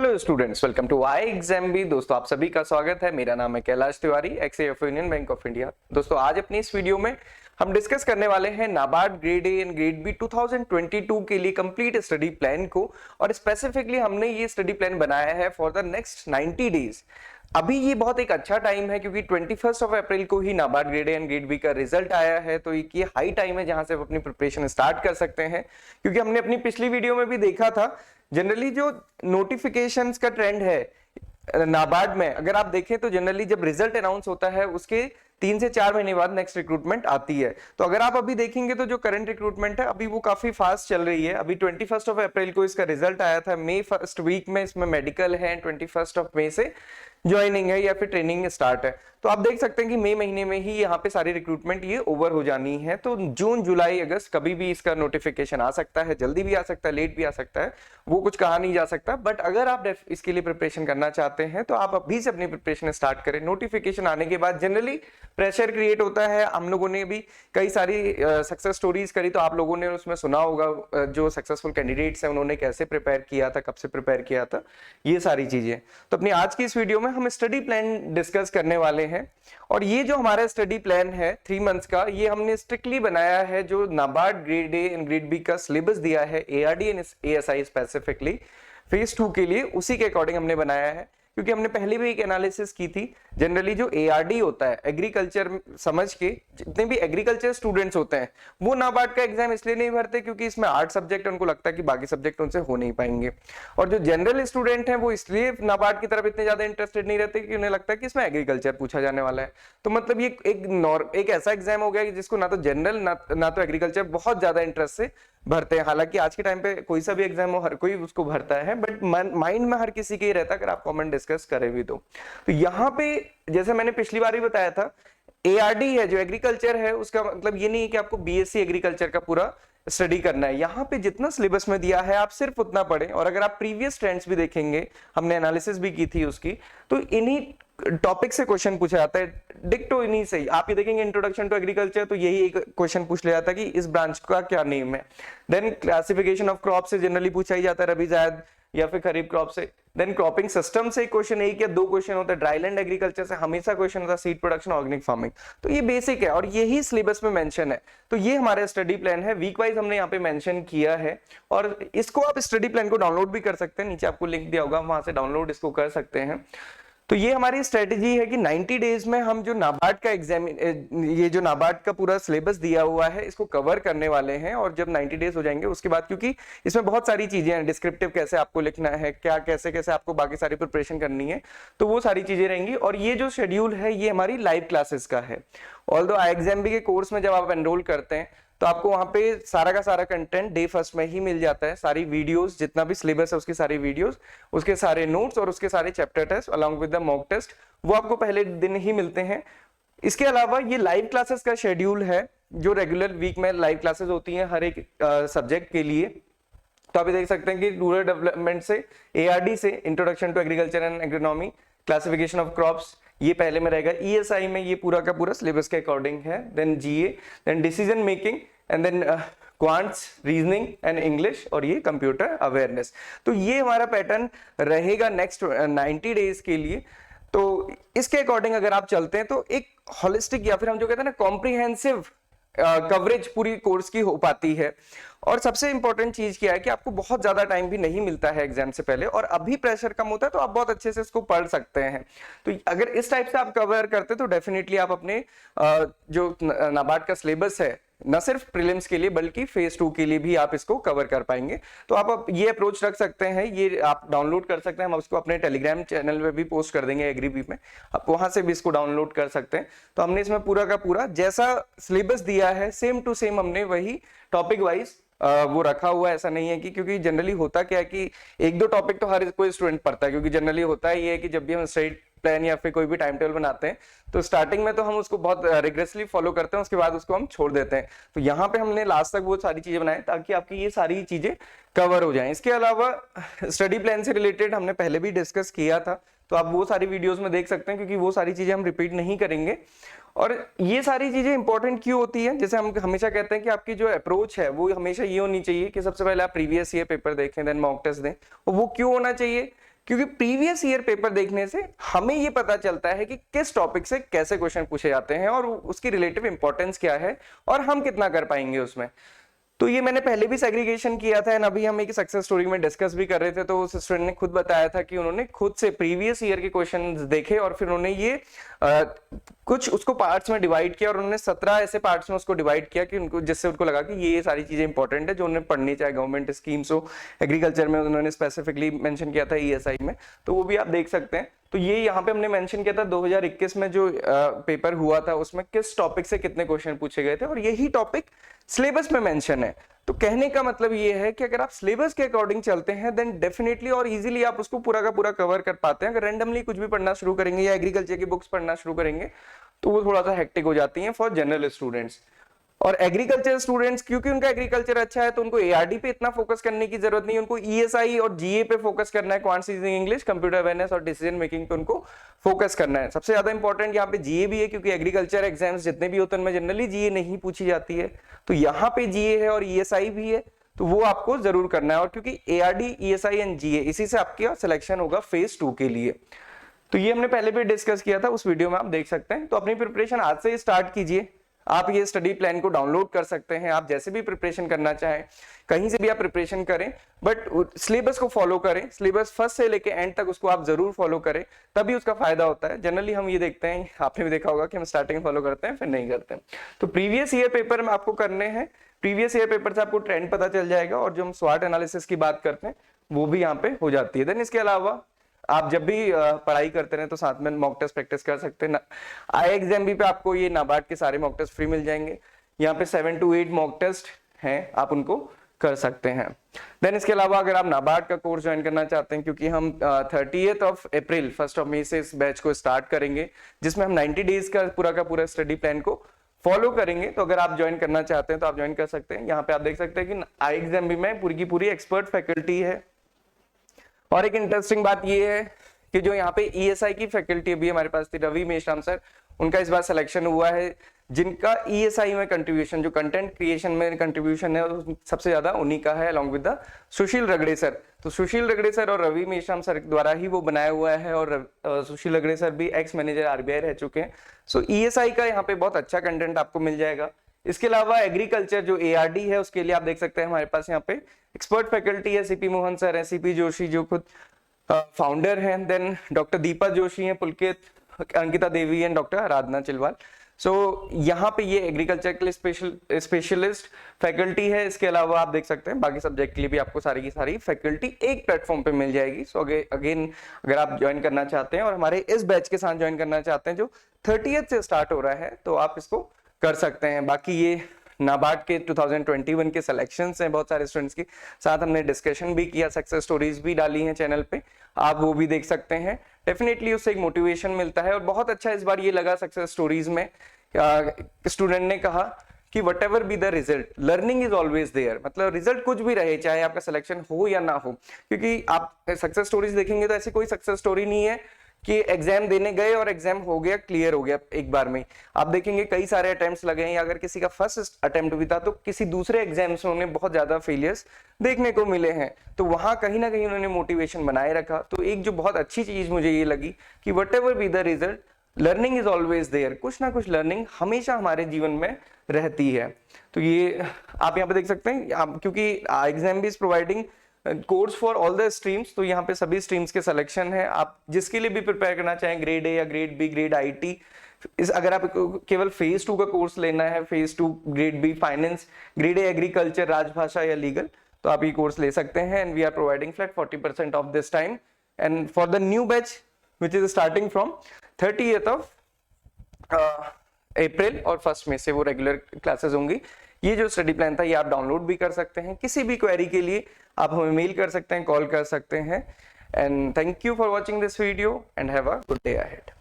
Hello students, welcome to I exam भी। दोस्तों आप सभी का स्वागत है। मेरा नाम है Kailash Tiwari, x union bank of India. दोस्तों आज अपनी इस वीडियो में हम डिस्कस करने वाले हैं NABARD grade A and grade B 2022 के लिए कंप्लीट स्टडी प्लान को, और स्पेसिफिकली हमने ये स्टडी प्लान बनाया है फॉर द नेक्स्ट 90 डेज। अभी ये बहुत एक अच्छा टाइम है क्योंकि 21 अप्रैल को ही NABARD grade A and grade B का रिजल्ट आया है, तो ये हाई टाइम है जहां से आप अपनी प्रिपरेशन स्टार्ट कर सकते हैं। क्योंकि हमने अपनी पिछली वीडियो में भी देखा था, जनरली जो नोटिफिकेशंस का ट्रेंड है नाबार्ड में, अगर आप देखें तो जनरली जब रिजल्ट अनाउंस होता है उसके 3 से 4 महीने बाद नेक्स्ट रिक्रूटमेंट आती है। तो अगर आप अभी देखेंगे तो जो करंट रिक्रूटमेंट है अभी वो काफी फास्ट चल रही है। अभी 21 अप्रैल को इसका रिजल्ट आया था, मई फर्स्ट वीक में इसमें मेडिकल है, 21 मई से ज्वाइनिंग है या फिर ट्रेनिंग स्टार्ट है। तो आप देख सकते हैं कि मई महीने में ही यहाँ पे सारी रिक्रूटमेंट ये ओवर हो जानी है। तो जून जुलाई अगस्त कभी भी इसका नोटिफिकेशन आ सकता है, जल्दी भी आ सकता है, लेट भी आ सकता है, वो कुछ कहा नहीं जा सकता। बट अगर आप इसके लिए प्रिपरेशन करना चाहते हैं तो आप अभी से अपनी प्रिपरेशन स्टार्ट करें। नोटिफिकेशन आने के बाद जनरली प्रेशर क्रिएट होता है। हम लोगों ने भी कई सारी सक्सेस स्टोरीज करी, तो आप लोगों ने उसमें सुना होगा जो सक्सेसफुल कैंडिडेट्स हैं उन्होंने कैसे प्रिपेयर किया था, कब से प्रिपेयर किया था, ये सारी चीजें। तो अपनी आज की इस वीडियो में हम स्टडी प्लान डिस्कस करने वाले हैं। और ये जो हमारा स्टडी प्लान है 3 मंथ्स का, ये हमने स्ट्रिक्टली बनाया है जो NABARD grade A and grade B का सिलेबस दिया है ARD and ASI specifically phase 2 के लिए, उसी के अकॉर्डिंग हमने बनाया है। क्योंकि हमने पहले भी एक एनालिसिस की थी, जनरली जो एआरडी होता है एग्रीकल्चर समझ के, जितने भी एग्रीकल्चर स्टूडेंट्स होते हैं वो नाबार्ड का एग्जाम इसलिए नहीं भरते क्योंकि इसमें 8 सब्जेक्ट, उनको लगता है कि बाकी सब्जेक्ट उनसे हो नहीं पाएंगे। और जो जनरल स्टूडेंट हैं वो इसलिए नाबार्ड की तरफ इतने ज्यादा इंटरेस्टेड नहीं रहते कि उन्हें लगता है कि इसमें एग्रीकल्चर पूछा जाने वाला है। तो मतलब ये एक ऐसा एग्जाम हो गया कि जिसको ना तो जनरल ना तो एग्रीकल्चर बहुत ज्यादा इंटरेस्ट से भरते हैं। हालांकि आज के टाइम पे कोई सा भी एग्जाम हो हर कोई उसको भरता है, बट माइंड में हर किसी के ही रहता है अगर आप कॉमन डिस्कस करें भी तो यहाँ पे जैसे मैंने पिछली बार ही बताया था, एआरडी है जो एग्रीकल्चर है, उसका मतलब ये नहीं है कि आपको बीएससी एग्रीकल्चर का पूरा स्टडी करना है। यहाँ पे जितना सिलेबस में दिया है आप सिर्फ उतना पढ़ें। और अगर आप प्रीवियस ट्रेंड्स भी देखेंगे, हमने एनालिसिस भी की थी उसकी, तो इन्हीं टॉपिक से क्वेश्चन पूछा जाता है, डिक्टो इन्हीं से ही। आप ये देखेंगे इंट्रोडक्शन टू एग्रीकल्चर, तो यही एक क्वेश्चन पूछ लिया जाता है कि इस ब्रांच का क्या नेम है। देन क्लासिफिकेशन ऑफ क्रॉप से जनरली पूछा ही जाता है, रबी जायद या फिर खरीफ क्रॉप से। देन क्रॉपिंग सिस्टम से क्वेश्चन 1 या 2 क्वेश्चन होता है। ड्राईलैंड एग्रीकल्चर से हमेशा क्वेश्चन होता है, सीड प्रोडक्शन, ऑर्गेनिक फार्मिंग। तो ये बेसिक है और यही सिलेबस में मेंशन है। तो ये हमारा स्टडी प्लान है, वीक वाइज हमने यहाँ पे मेंशन किया है। और इसको आप स्टडी प्लान को डाउनलोड भी कर सकते हैं, नीचे आपको लिंक दिया होगा, वहां से डाउनलोड इसको कर सकते हैं। तो ये हमारी स्ट्रेटेजी है कि 90 डेज में हम जो नाबार्ड का एग्जाम, ये जो नाबार्ड का पूरा सिलेबस दिया हुआ है इसको कवर करने वाले हैं। और जब 90 डेज हो जाएंगे उसके बाद, क्योंकि इसमें बहुत सारी चीजें हैं, डिस्क्रिप्टिव कैसे आपको लिखना है, क्या कैसे कैसे आपको बाकी सारी प्रिपरेशन करनी है, तो वो सारी चीजें रहेंगी। और ये जो शेड्यूल है ये हमारी लाइव क्लासेस का है। ऑल्दो आई एग्जाम भी के कोर्स में जब आप एनरोल करते हैं तो आपको वहां पे सारा का सारा कंटेंट डे फर्स्ट में ही मिल जाता है। सारी वीडियोस, जितना भी सिलेबस है उसकी सारी वीडियोस, उसके सारे नोट्स और उसके सारे chapter test along with the mock test, वो आपको पहले दिन ही मिलते हैं। इसके अलावा ये लाइव क्लासेस का शेड्यूल है, जो रेगुलर वीक में लाइव क्लासेस होती हैं हर एक सब्जेक्ट के लिए। तो आप देख सकते हैं कि रूरल डेवलपमेंट से, एआरडी से introduction to agriculture and agronomy, classification of crops, ये पहले में रहेगा। ईएसआई में ये पूरा का पूरा सिलेबस के अकॉर्डिंग है। Then GA, then decision making, and then quants, reasoning and English, और ये कंप्यूटर अवेयरनेस। तो ये हमारा पैटर्न रहेगा नेक्स्ट 90 डेज के लिए। तो इसके अकॉर्डिंग अगर आप चलते हैं तो एक होलिस्टिक, या फिर हम जो कहते हैं ना कॉम्प्रिहेंसिव कवरेज पूरी कोर्स की हो पाती है। और सबसे इंपॉर्टेंट चीज क्या है कि आपको बहुत ज्यादा टाइम भी नहीं मिलता है एग्जाम से पहले, और अभी प्रेशर कम होता है तो आप बहुत अच्छे से इसको पढ़ सकते हैं। तो अगर इस टाइप से आप कवर करते तो डेफिनेटली आप अपने जो नाबार्ड का सिलेबस है, न सिर्फ प्रीलिम्स के लिए बल्कि फेज 2 के लिए भी आप इसको कवर कर पाएंगे। तो आप ये अप्रोच रख सकते हैं, ये आप डाउनलोड कर सकते हैं। हम उसको अपने टेलीग्राम चैनल पे भी पोस्ट कर देंगे एग्रीबी में, आप वहां से भी इसको डाउनलोड कर सकते हैं। तो हमने इसमें पूरा का पूरा जैसा सिलेबस दिया है सेम टू सेम हमने वही टॉपिक वाइज वो रखा हुआ है। ऐसा नहीं है कि, क्योंकि जनरली होता क्या है कि 1-2 टॉपिक तो हर कोई स्टूडेंट पढ़ता है, क्योंकि जनरली होता है ये कि जब भी हम स्ट्रेट प्लान या फिर कोई भी टाइम टेबल बनाते हैं तो स्टार्टिंग में तो हम उसको बहुत रिग्रेसली फॉलो करते हैं, उसके बाद उसको हम छोड़ देते हैं। तो यहाँ पे हमने लास्ट तक वो सारी चीजें बनाई ताकि आपकी ये सारी चीजें कवर हो जाएं। इसके अलावा स्टडी प्लान से रिलेटेड हमने पहले भी डिस्कस किया था, तो आप वो सारी वीडियोस में देख सकते हैं, क्योंकि वो सारी चीजें हम रिपीट नहीं करेंगे। और ये सारी चीजें इंपॉर्टेंट क्यों होती है, जैसे हम हमेशा कहते हैं कि आपकी जो अप्रोच है वो हमेशा ये होनी चाहिए कि सबसे पहले आप प्रीवियस ईयर पेपर देखें, देन मॉक टेस्ट दें। और वो क्यों होना चाहिए, क्योंकि प्रीवियस ईयर पेपर देखने से हमें ये पता चलता है कि किस टॉपिक से कैसे क्वेश्चन पूछे जाते हैं और उसकी रिलेटिव इंपॉर्टेंस क्या है और हम कितना कर पाएंगे उसमें। तो ये मैंने पहले भी सेग्रीगेशन किया था एंड अभी हम एक सक्सेस स्टोरी में डिस्कस भी कर रहे थे, तो उस स्टूडेंट ने खुद बताया था कि उन्होंने खुद से प्रीवियस ईयर के क्वेश्चंस देखे और फिर उन्होंने ये कुछ उसको पार्ट्स में डिवाइड किया और उन्होंने 17 ऐसे पार्ट्स में उसको डिवाइड किया कि उनको, जिससे उनको लगा कि ये सारी चीजें इंपॉर्टेंट है जो उन्हें पढ़नी चाहिए। गवर्नमेंट स्कीम्स हो, एग्रीकल्चर में उन्होंने स्पेसिफिकली मेंशन किया था ESI में, तो वो भी आप देख सकते हैं। तो ये यहाँ पे हमने मेंशन किया था 2021 में जो पेपर हुआ था उसमें किस टॉपिक से कितने क्वेश्चन पूछे गए थे और यही टॉपिक सिलेबस में मेंशन है। तो कहने का मतलब ये है कि अगर आप सिलेबस के अकॉर्डिंग चलते हैं देन डेफिनेटली और इजीली आप उसको पूरा का पूरा कवर कर पाते हैं। अगर रैंडमली कुछ भी पढ़ना शुरू करेंगे या एग्रीकल्चर की बुक्स पढ़ना शुरू करेंगे तो वो थोड़ा सा हेक्टिक हो जाती हैं फॉर जनरल स्टूडेंट्स। और एग्रीकल्चर स्टूडेंट्स क्योंकि उनका एग्रीकल्चर अच्छा है तो उनको ARD पे इतना फोकस करने की जरूरत नहीं, उनको ESI और GA पे फोकस करना है, quant seasoning English, computer awareness और डिसीजन मेकिंग पे उनको फोकस करना है। सबसे ज्यादा इंपॉर्टेंट यहाँ पे GA भी है क्योंकि एग्रीकल्चर एग्जाम्स जितने भी होते हैं उनमें जनरली GA नहीं पूछी जाती है, तो यहाँ पे GA है और ESI भी है, तो वो आपको जरूर करना है। और क्योंकि ARD, ESI एंड GA इसी से आपका सिलेक्शन होगा फेज 2 के लिए, तो ये हमने पहले भी डिस्कस किया था, उस वीडियो में आप देख सकते हैं। तो अपनी प्रिपरेशन आज से ही स्टार्ट कीजिए। आप ये स्टडी प्लान को डाउनलोड कर सकते हैं, आप जैसे भी प्रिपरेशन करना चाहें कहीं से भी आप प्रिपरेशन करें, बट सिलेबस को फॉलो करें। सिलेबस फर्स्ट से लेके एंड तक उसको आप जरूर फॉलो करें, तभी उसका फायदा होता है। जनरली हम ये देखते हैं, आपने भी देखा होगा कि हम स्टार्टिंग फॉलो करते हैं फिर नहीं करते हैं। तो प्रीवियस ईयर पेपर में आपको करने हैं, प्रीवियस ईयर पेपर से आपको ट्रेंड पता चल जाएगा और जो हम स्वॉट एनालिसिस की बात करते हैं वो भी यहाँ पे हो जाती है। देन इसके अलावा आप जब भी पढ़ाई करते रहे तो साथ में मॉक टेस्ट प्रैक्टिस कर सकते हैं। IXMB पे आपको ये नाबार्ड के सारे मॉक टेस्ट फ्री मिल जाएंगे। यहाँ पे 7 to 8 मॉक टेस्ट हैं, आप उनको कर सकते हैं। देन इसके अलावा अगर आप नाबार्ड का कोर्स ज्वाइन करना चाहते हैं, क्योंकि हम 30th of April 1st of May से इस बैच को स्टार्ट करेंगे जिसमें हम 90 डेज का पूरा स्टडी प्लान को फॉलो करेंगे, तो अगर आप ज्वाइन करना चाहते हैं तो आप ज्वाइन कर सकते हैं। यहाँ पे आप देख सकते हैं कि IXMB में पूरी की पूरी एक्सपर्ट फैकल्टी है। और एक इंटरेस्टिंग बात ये है कि जो यहाँ पे ESI की फैकल्टी अभी हमारे पास थी, रवि मेश्राम सर, उनका इस बार सिलेक्शन हुआ है, जिनका ESI में कंट्रीब्यूशन, जो कंटेंट क्रिएशन में कंट्रीब्यूशन है सबसे ज्यादा उन्हीं का है, अलॉन्ग विद द सुशील रगड़े सर। तो सुशील रगड़े सर और रवि मेश्राम सर द्वारा ही वो बनाया हुआ है और सुशील रगड़े सर भी एक्स मैनेजर RBI रह चुके हैं। सो ESI का यहाँ पे बहुत अच्छा कंटेंट आपको मिल जाएगा। इसके अलावा एग्रीकल्चर जो ARD है उसके लिए आप देख सकते हैं हमारे पास यहाँ पे एक्सपर्ट फैकल्टी है, CP मोहन सर है, CP जोशी जो खुद फाउंडर हैं, देन डॉक्टर दीपा जोशी हैं, पुलकित, अंकिता देवी एंड डॉक्टर आराधना चिलवाल। सो यहाँ पे ये एग्रीकल्चर के लिए स्पेशलिस्ट फैकल्टी है। इसके अलावा आप देख सकते हैं बाकी सब्जेक्ट के लिए भी आपको सारी की सारी फैकल्टी एक प्लेटफॉर्म पे मिल जाएगी। सो अगेन अगर आप ज्वाइन करना चाहते हैं और हमारे इस बैच के साथ ज्वाइन करना चाहते हैं जो 30th से स्टार्ट हो रहा है, तो आप इसको कर सकते हैं। बाकी ये नाबार्ड के 2021 के सिलेक्शंस हैं बहुत सारे स्टूडेंट्स के साथ, हमने डिस्कशन भी किया, सक्सेस स्टोरीज भी डाली हैं चैनल पे, आप वो भी देख सकते हैं। डेफिनेटली उससे एक मोटिवेशन मिलता है। और बहुत अच्छा इस बार ये लगा सक्सेस स्टोरीज में, स्टूडेंट ने कहा कि whatever be the result, learning is always there. मतलब रिजल्ट कुछ भी रहे, चाहे आपका सिलेक्शन हो या ना हो, क्योंकि आप सक्सेस स्टोरीज देखेंगे तो ऐसी कोई सक्सेस स्टोरी नहीं है कि एग्जाम देने गए और एग्जाम हो गया, क्लियर हो गया एक बार में। आप देखेंगे कई सारे अटेम्प्ट्स लगे हैं, अगर किसी का फर्स्ट अटेम्प्ट भी था तो किसी दूसरे एग्जाम्स में उन्हें बहुत ज्यादा फेलियर्स देखने को मिले हैं, तो वहां कहीं ना कहीं उन्होंने मोटिवेशन बनाए रखा। तो एक जो बहुत अच्छी चीज मुझे ये लगी कि whatever be the result, learning is always there, कुछ ना कुछ लर्निंग हमेशा हमारे जीवन में रहती है। तो ये आप यहाँ पे देख सकते हैं, क्योंकि IXMB is providing course for all the streams, तो यहाँ पे सभी स्ट्रीम्स के सिलेक्शन है। आप जिसके लिए भी प्रिपेयर करना चाहें, ग्रेड A या ग्रेड B, ग्रेड IT, अगर आप केवल फेज 2 का कोर्स लेना है, phase 2 grade B finance, grade A agriculture, राजभाषा या लीगल, तो आप ये कोर्स ले सकते हैं। And we are providing flat 40% off this time. And for the new batch which is starting from 30th of April और 1st May से वो रेगुलर क्लासेस होंगी। ये जो स्टडी प्लान था ये आप डाउनलोड भी कर सकते हैं। किसी भी क्वेरी के लिए आप हमें मेल कर सकते हैं, कॉल कर सकते हैं। And thank you for watching this video and have a good day ahead.